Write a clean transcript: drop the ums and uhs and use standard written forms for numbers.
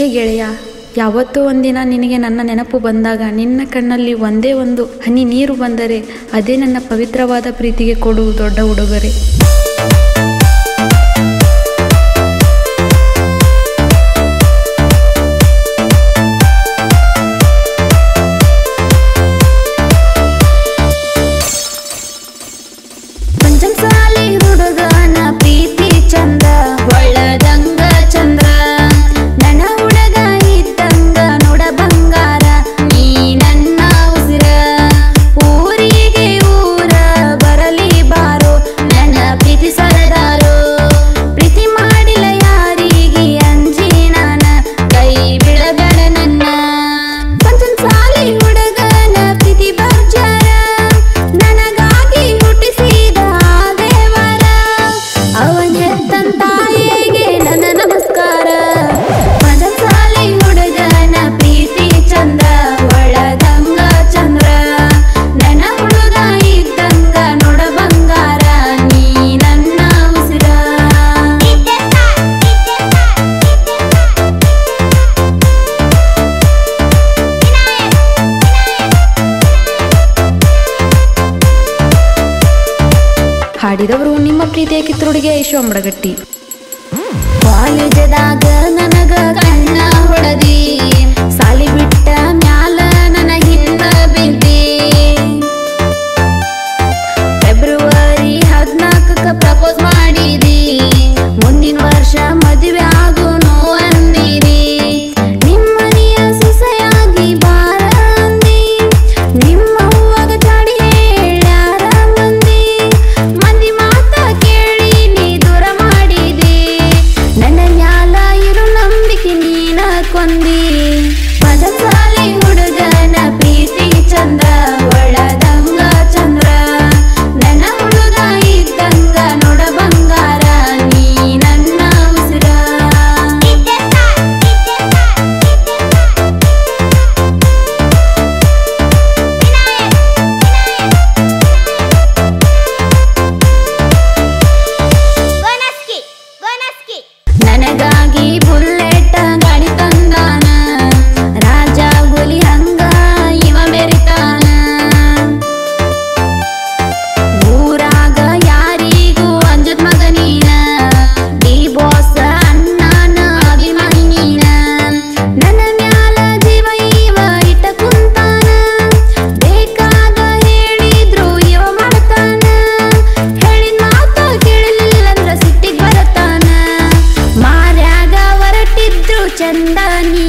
ಏ ಗೆಳೆಯ, ಯಾವತ್ತೋ ಒಂದಿನ ನಿನಗೆ ನನ್ನ ನೆನಪು ಬಂದಾಗ ನಿನ್ನ ಕಣ್ಣಲ್ಲಿ ಒಂದೇ ಒಂದು ಹನಿ ನೀರು ಬಂದರೆ ಅದೇ ನನ್ನ ಪವಿತ್ರವಾದ ಪ್ರೀತಿಗೆ ಕೊಡು ದೊಡ್ಡ ಉಡುಗೊರೆ. ಪಂಚಮಸಾಲಿ ಹುಡುಗನ ಪ್ರೀತಿ ಚಂದ, ಒಳ್ಳದಂಗ ಚಂದ್ರ. ನನ್ನ ಹುಡುಗ ಇದ್ದಂಗ ನೋಡ ಬಂಗಾರ, ನೀ ನನ್ನ ಉಸಿರ. ಊರಿಗೆ ಊರ ಬರಲಿ ಬಾರೋ, ನನ್ನ ಪ್ರೀತಿ ಸರದಾರೋ. ಪ್ರೀತಿ ಮಾಡಿಲ್ಲ ಯಾರಿಗೆ ಅಂಜಿ ನಾನ, ಕೈ ಬಿಡಬೇಡ ನನ್ನ. ಪಂಚಮಸಾಲಿ ಹುಡುಗನ ಪ್ರೀತಿ ಬರ್ಜಾರ, ನನಗಾಗಿ ಹುಟ್ಟಿಸಿದ ದೇವರ. ಅವನ ಹೆತ್ತಂತ ತಾಯಿಗೆ ನನ್ನ ನಮಸ್ಕಾರ. ಪಂಚಮಸಾಲಿ ಹುಡುಗನ ಪ್ರೀತಿ ಚಂದ, ಒಳದಂಗ ಚಂದ್ರ. ನನ್ನ ಹುಡುಗ ಇದ್ದಂಗ ನೋಡ ಬಂಗಾರ, ನೀ ನನ್ನ ಉಸಿರ. ಹಾಡಿದವರು ನಿಮ್ಮ ಪ್ರೀತಿಯ ಕಿತ್ತೂರಿಗೆ ಐಶು ಅಂಬಡಗಟ್ಟಿ. ಕಾಲೇಜದಾಗ ನನಗ ಕಣ್ಣ ಹೊಡದಿ, ಸಾಲಿ ಬಿಟ್ಟ ಮ್ಯಾಲ ನನ್ನ ಹಿಂದ ಬಿದ್ದಿ. ಫೆಬ್ರವರಿ 14ಕ್ಕ ಪ್ರಪೋಸ್ ಮಾಡಿದಿ, ಮುಂದಿನ ವರ್ಷ ಮದುವೆ ಆಗುನು ಅಂದಿರಿ. ನಿಮ್ಮನೆಯ ಸೊಸೆಯಾಗಿ ಬಾರ ಅಂದಿ, ನಿಮ್ಮವ್ವಗ ಚಾಡಿ ಹೇಳ್ಯಾರ ಮಂದಿ. ಮಂದಿ ಮಾತ ಕೇಳಿ ನೀ ದೂರ ಮಾಡಿದಿ, ನನ್ನ ಮ್ಯಾಲ ಇರು ನಂಬಿಕೆ ನೀನ ಕೊಂದಿ. ಪಂಚಮಸಾಲಿ ಹುಡುಗನ ಪ್ರೀತಿ ಚಂದ, ಒಳದಂಗ ಚಂದ್ರ. ನನ್ನ ಹುಡುಗ ಇದ್ದಂಗ ನೋಡ ಬಂಗಾರ, ನೀ ನನ್ನ ಉಸಿರ. ನನಗಾಗಿ ಬುಲ್ಲೆಟ್ ಗಾಡಿ ತಂದಾನ, ರಾಜ ಹುಲಿ ಹಂಗ ಇವ ಮೆರಿತಾನ. ಊರಾಗ ಯಾರಿಗೂ ಅಂಜದ್ ಮಗ ನೀನ, ಡಿ ಬಾಸ್ ಅಣ್ಣನ ಅಭಿಮಾನಿ ನೀನ. ನನ್ನ ಮ್ಯಾಲ ಜೀವ ಇವ ಇಟ್ಟ ಕುಂತಾನ, ಬೇಕಾದ ಹೇಳಿದ್ರು ಇವ ಮಾಡ್ತಾನ. ಹೇಳಿದ ಮಾತ ಕೇಳಲಿಲ್ಲಂದ್ರ ಸಿಟ್ಟಿಗೆ ಬರತಾನ. ಮಾರ್ಯಾಗ ಹೊರಟಿದ್ರು ಚಂದ ನೀ